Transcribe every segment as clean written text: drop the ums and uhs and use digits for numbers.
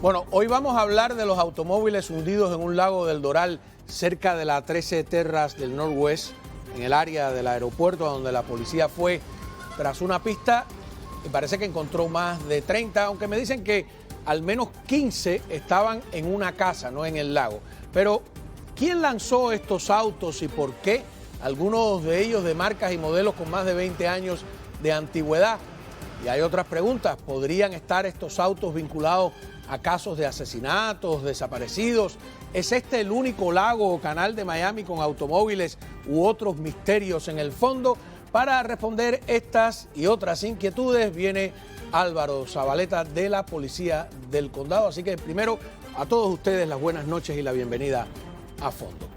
Bueno, hoy vamos a hablar de los automóviles hundidos en un lago del Doral cerca de la 13 Terras del Northwest, en el área del aeropuerto donde la policía fue tras una pista y parece que encontró más de 30, aunque me dicen que al menos 15 estaban en una casa, no en el lago. Pero, ¿quién lanzó estos autos y por qué? Algunos de ellos de marcas y modelos con más de 20 años de antigüedad. Y hay otras preguntas, ¿podrían estar estos autos vinculados a casos de asesinatos, desaparecidos? ¿Es este el único lago o canal de Miami con automóviles u otros misterios en el fondo? Para responder estas y otras inquietudes viene Álvaro Zabaleta de la Policía del Condado. Así que primero a todos ustedes las buenas noches y la bienvenida a Fondo.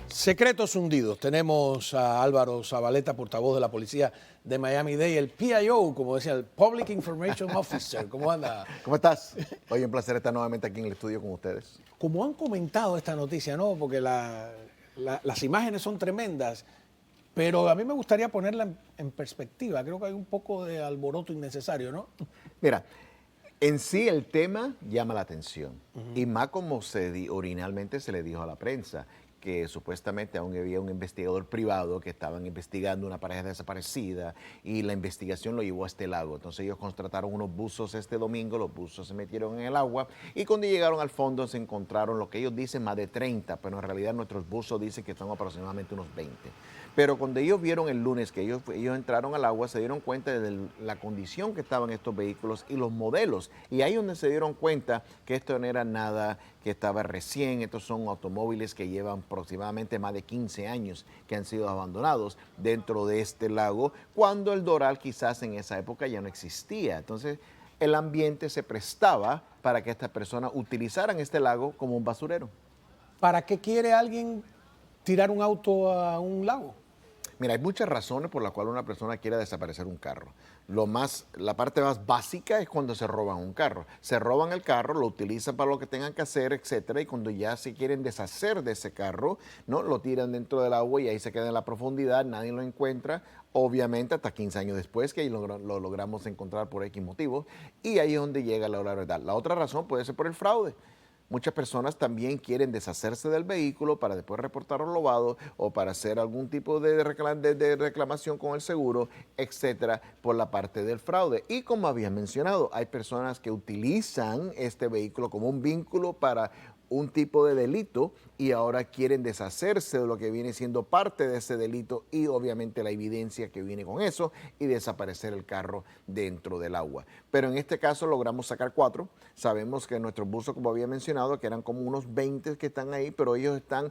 Secretos hundidos. Tenemos a Álvaro Zabaleta, portavoz de la Policía de Miami-Dade, el PIO, como decía, el Public Information Officer. ¿Cómo anda? ¿Cómo estás? Hoy un placer estar nuevamente aquí en el estudio con ustedes. Como han comentado esta noticia, ¿no? Porque las imágenes son tremendas, pero a mí me gustaría ponerla en perspectiva. Creo que hay un poco de alboroto innecesario, ¿no? Mira, en sí el tema llama la atención, y más como originalmente se le dijo a la prensa, que supuestamente aún había un investigador privado que estaban investigando una pareja desaparecida y la investigación lo llevó a este lago. Entonces ellos contrataron unos buzos este domingo, los buzos se metieron en el agua y cuando llegaron al fondo se encontraron lo que ellos dicen más de 30, pero en realidad nuestros buzos dicen que son aproximadamente unos 20. Pero cuando ellos vieron el lunes que ellos entraron al agua, se dieron cuenta de la condición que estaban estos vehículos y los modelos. Y ahí es donde se dieron cuenta que esto no era nada que estaba recién. Estos son automóviles que llevan aproximadamente más de 15 años que han sido abandonados dentro de este lago, cuando el Doral quizás en esa época ya no existía. Entonces, el ambiente se prestaba para que estas personas utilizaran este lago como un basurero. ¿Para qué quiere alguien tirar un auto a un lago? Mira, hay muchas razones por las cuales una persona quiere desaparecer un carro. La parte más básica es cuando se roban un carro. Se roban el carro, lo utilizan para lo que tengan que hacer, etcétera, y cuando ya se quieren deshacer de ese carro, ¿no? Lo tiran dentro del agua y ahí se queda en la profundidad, nadie lo encuentra, obviamente hasta 15 años después que lo logramos encontrar por X motivo, y ahí es donde llega la verdad. La otra razón puede ser por el fraude. Muchas personas también quieren deshacerse del vehículo para después reportarlo robado o para hacer algún tipo de reclamación con el seguro, etcétera, por la parte del fraude. Y como había mencionado, hay personas que utilizan este vehículo como un vínculo para un tipo de delito y ahora quieren deshacerse de lo que viene siendo parte de ese delito y obviamente la evidencia que viene con eso y desaparecer el carro dentro del agua. Pero en este caso logramos sacar 4. Sabemos que nuestros buzos, como había mencionado, que eran como unos 20 que están ahí, pero ellos están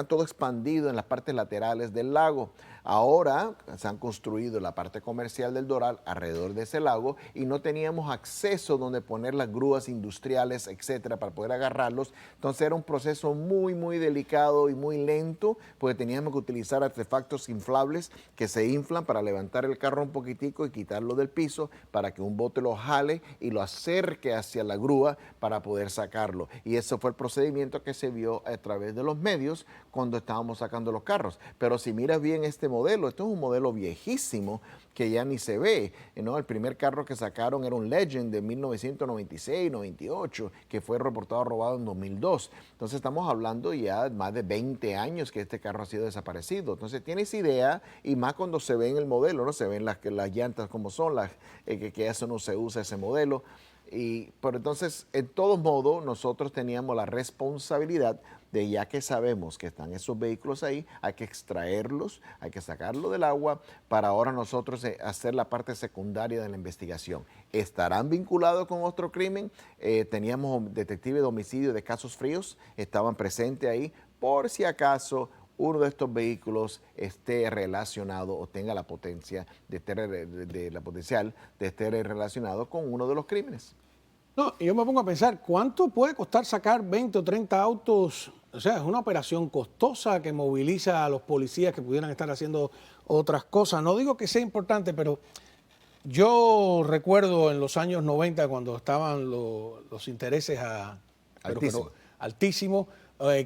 todo expandidos en las partes laterales del lago. Ahora se han construido la parte comercial del Doral alrededor de ese lago y no teníamos acceso donde poner las grúas industriales, etcétera, para poder agarrarlos. Entonces era un proceso muy delicado y muy lento, porque teníamos que utilizar artefactos inflables que se inflan para levantar el carro un poquitico y quitarlo del piso para que un bote lo jale y lo acerque hacia la grúa para poder sacarlo. Y ese fue el procedimiento que se vio a través de los medios cuando estábamos sacando los carros. Pero si miras bien este modelo, esto es un modelo viejísimo que ya ni se ve, ¿no? El primer carro que sacaron era un Legend de 1996-98 que fue reportado robado en 2002. Entonces estamos hablando ya más de 20 años que este carro ha sido desaparecido. Entonces tienes idea, y más cuando se ve en el modelo, ¿no? Se ven las llantas como son, que eso no se usa ese modelo. Pero entonces, en todos modos, nosotros teníamos la responsabilidad de, ya que sabemos que están esos vehículos ahí, hay que extraerlos, hay que sacarlos del agua para ahora nosotros hacer la parte secundaria de la investigación. ¿Estarán vinculados con otro crimen? Teníamos detectives de homicidio de casos fríos, estaban presentes ahí, por si acaso uno de estos vehículos esté relacionado o tenga la potencial de estar relacionado con uno de los crímenes. No, y yo me pongo a pensar, ¿cuánto puede costar sacar 20 o 30 autos? O sea, es una operación costosa que moviliza a los policías que pudieran estar haciendo otras cosas. No digo que sea importante, pero yo recuerdo en los años 90 cuando estaban los intereses altísimos,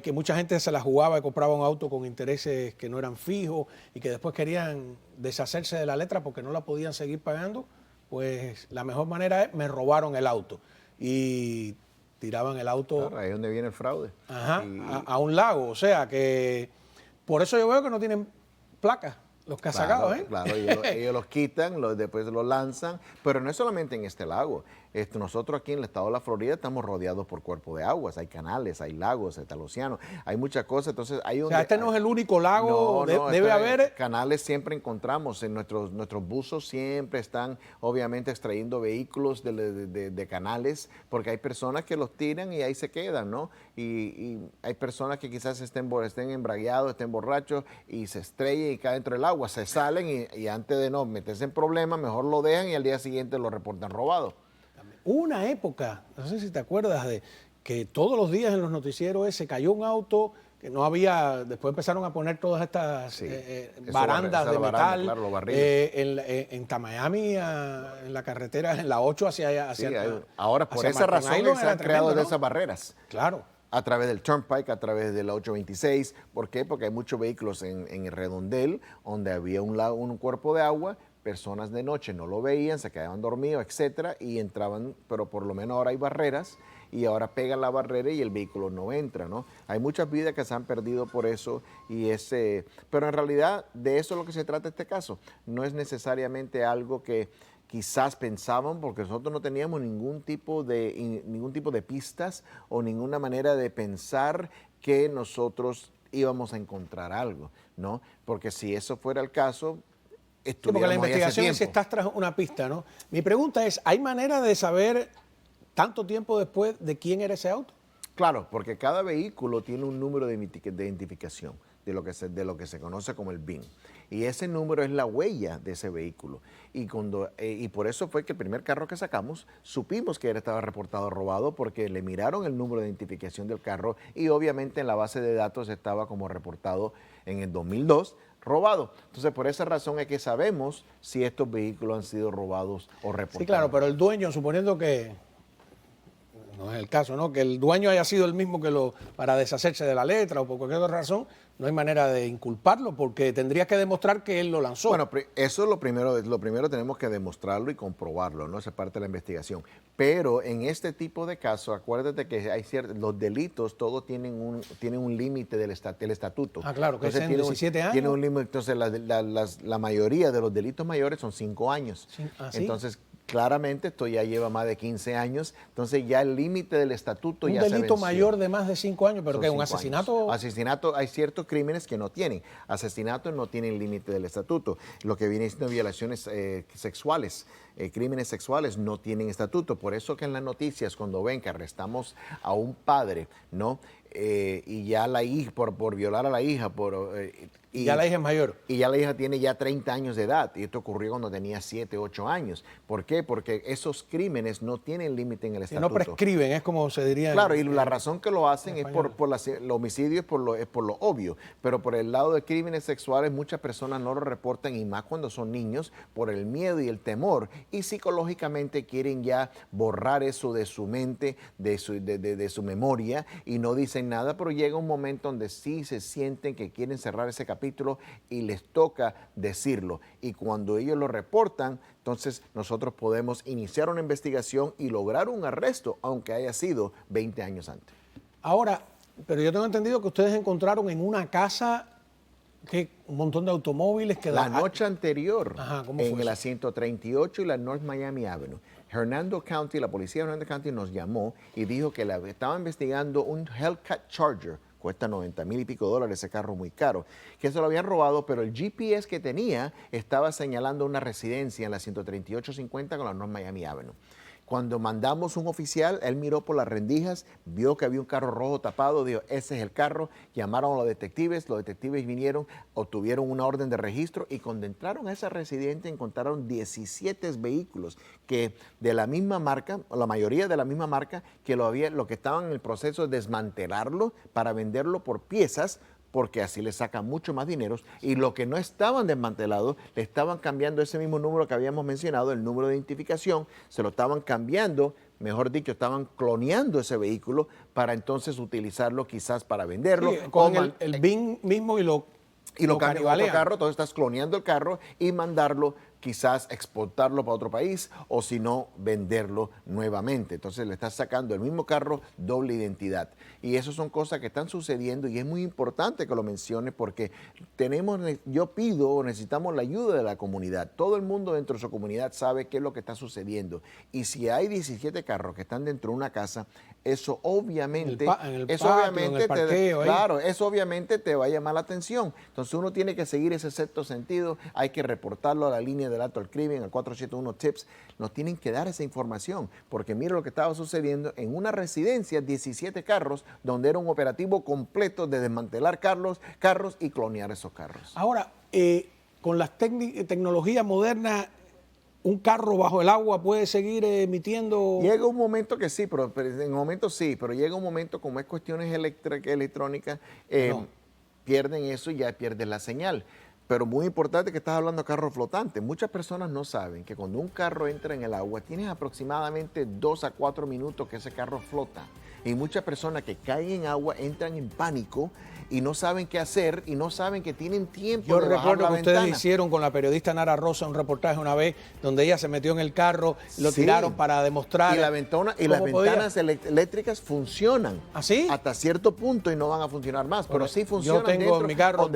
que mucha gente se la jugaba y compraba un auto con intereses que no eran fijos y que después querían deshacerse de la letra porque no la podían seguir pagando, pues la mejor manera es, me robaron el auto. Y tiraban el auto, claro, ahí es donde viene el fraude. ajá, a un lago. O sea que por eso yo veo que no tienen placas los casacados, Claro, claro, ellos los quitan, después los lanzan, pero no es solamente en este lago. Nosotros aquí en el estado de la Florida estamos rodeados por cuerpos de aguas, hay canales, hay lagos, está el océano, hay muchas cosas, entonces hay o sea, este no es el único lago, debe haber... Canales siempre encontramos, en nuestros buzos siempre están obviamente extrayendo vehículos de canales, porque hay personas que los tiran y ahí se quedan, ¿no? Y hay personas que quizás estén embragueados, estén borrachos y se estrellen y caen dentro del agua, se salen y antes de no meterse en problemas, mejor lo dejan y al día siguiente lo reportan robado. Hubo una época, no sé si te acuerdas, de que todos los días en los noticieros se cayó un auto, que no había, después empezaron a poner todas estas barandas de metal, claro, en Miami, en la carretera, en la 8 hacia sí, ahora por esa Martin razón Island se han creado tremendo, ¿no? esas barreras. Claro. A través del Turnpike, a través de la 826. ¿Por qué? Porque hay muchos vehículos en el redondel donde había un cuerpo de agua, personas de noche no lo veían, se quedaban dormidos, etcétera, y entraban, pero por lo menos ahora hay barreras y ahora pegan la barrera y el vehículo no entra, ¿no? Hay muchas vidas que se han perdido por eso pero en realidad de eso es lo que se trata este caso. No es necesariamente algo que quizás pensaban, porque nosotros no teníamos ningún tipo de pistas o ninguna manera de pensar que nosotros íbamos a encontrar algo, ¿no? Porque si eso fuera el caso, sí, porque la investigación es si estás tras una pista, ¿no? Mi pregunta es, ¿hay manera de saber tanto tiempo después de quién era ese auto? Claro, porque cada vehículo tiene un número de identificación, de lo que se conoce como el VIN. Y ese número es la huella de ese vehículo. Y por eso fue que el primer carro que sacamos, supimos que estaba reportado robado porque le miraron el número de identificación del carro y obviamente en la base de datos estaba como reportado en el 2002, robado. Entonces, por esa razón es que sabemos si estos vehículos han sido robados o reportados. Sí, claro, pero el dueño, suponiendo que, no es el caso, ¿no? Que el dueño haya sido el mismo para deshacerse de la letra o por cualquier otra razón, no hay manera de inculparlo porque tendría que demostrar que él lo lanzó. Bueno, eso es lo primero tenemos que demostrarlo y comprobarlo, ¿no? Esa es parte de la investigación. Pero en este tipo de casos, acuérdate que los delitos todos tienen un límite del estatuto. Ah, claro, que es en 17 años. Tiene un límite, entonces la mayoría de los delitos mayores son 5 años. ¿Sí? Entonces, claramente esto ya lleva más de 15 años, entonces ya el límite del estatuto ya se venció. Un delito mayor de más de 5 años, pero ¿qué? ¿Un asesinato? Asesinato, hay ciertos crímenes que no tienen. Asesinatos no tienen límite del estatuto. Lo que viene siendo violaciones sexuales, crímenes sexuales no tienen estatuto. Por eso que en las noticias cuando ven que arrestamos a un padre, ¿no? Y ya la hija, por violar a la hija, y ya la hija es mayor. Y ya la hija tiene ya 30 años de edad. Y esto ocurrió cuando tenía 7, 8 años. ¿Por qué? Porque esos crímenes no tienen límite en el estatuto. No prescriben, es como se diría. Claro, y la razón que lo hacen es por el homicidio, es por lo obvio. Pero por el lado de crímenes sexuales, muchas personas no lo reportan, y más cuando son niños, por el miedo y el temor. Y psicológicamente quieren ya borrar eso de su mente, de su memoria, y no dicen nada, pero llega un momento donde sí se sienten que quieren cerrar ese capítulo y les toca decirlo. Y cuando ellos lo reportan, entonces nosotros podemos iniciar una investigación y lograr un arresto, aunque haya sido 20 años antes. Ahora, pero yo tengo entendido que ustedes encontraron en una casa un montón de automóviles que... La noche anterior, ajá, en la 138 y la North Miami Avenue, Hernando County, la policía de Hernando County nos llamó y dijo que estaba investigando un Hellcat Charger. Cuesta $90,000 y pico ese carro muy caro, que se lo habían robado, pero el GPS que tenía estaba señalando una residencia en la 13850 con la North Miami Avenue. Cuando mandamos un oficial, él miró por las rendijas, vio que había un carro rojo tapado, dijo, ese es el carro, llamaron a los detectives vinieron, obtuvieron una orden de registro y cuando entraron a esa residencia encontraron 17 vehículos que de la misma marca, la mayoría de la misma marca, que lo que estaban en el proceso de desmantelarlo para venderlo por piezas, porque así le sacan mucho más dinero, y lo que no estaban desmantelados, le estaban cambiando ese mismo número que habíamos mencionado, el número de identificación, se lo estaban cambiando, mejor dicho, estaban cloneando ese vehículo para entonces utilizarlo quizás para venderlo. Sí, con el BIN mismo y lo cambian a otro canibalean. carro, entonces estás cloneando el carro y mandarlo, quizás exportarlo para otro país o si no, venderlo nuevamente. Entonces le estás sacando el mismo carro, doble identidad. Y eso son cosas que están sucediendo y es muy importante que lo menciones porque necesitamos la ayuda de la comunidad. Todo el mundo dentro de su comunidad sabe qué es lo que está sucediendo. Y si hay 17 carros que están dentro de una casa, eso obviamente, eso obviamente te va a llamar la atención. Entonces uno tiene que seguir ese sexto sentido, hay que reportarlo a la línea del alto al crimen, al 471 TIPS, nos tienen que dar esa información, porque mire lo que estaba sucediendo en una residencia, 17 carros, donde era un operativo completo de desmantelar carros y clonear esos carros. Ahora, con las tecnologías modernas, ¿un carro bajo el agua puede seguir emitiendo? Llega un momento que sí, pero llega un momento como es cuestiones electrónicas, pierden eso y ya pierden la señal. Pero muy importante que estás hablando de carros flotantes. Muchas personas no saben que cuando un carro entra en el agua, tienes aproximadamente 2 a 4 minutos que ese carro flota. Y muchas personas que caen en agua entran en pánico y no saben qué hacer y no saben que tienen tiempo Yo de bajar la recuerdo que ventana. ustedes hicieron con la periodista Nara Rosa un reportaje una vez donde ella se metió en el carro, lo tiraron para demostrar. Y las ventanas eléctricas funcionan. ¿Ah, sí? Hasta cierto punto y no van a funcionar más, pero sí funcionan. Yo tengo en mi carro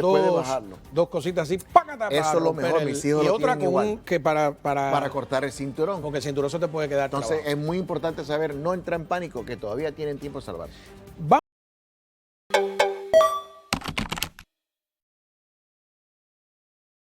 dos cositas así, ¡pácata! Eso es lo mejor, mis hijos y lo otra tienen igual. que para cortar el cinturón. Porque el cinturón se te puede quedar Entonces trabajo. es muy importante saber, no entrar en pánico, que todavía tienen tiempo de salvarse.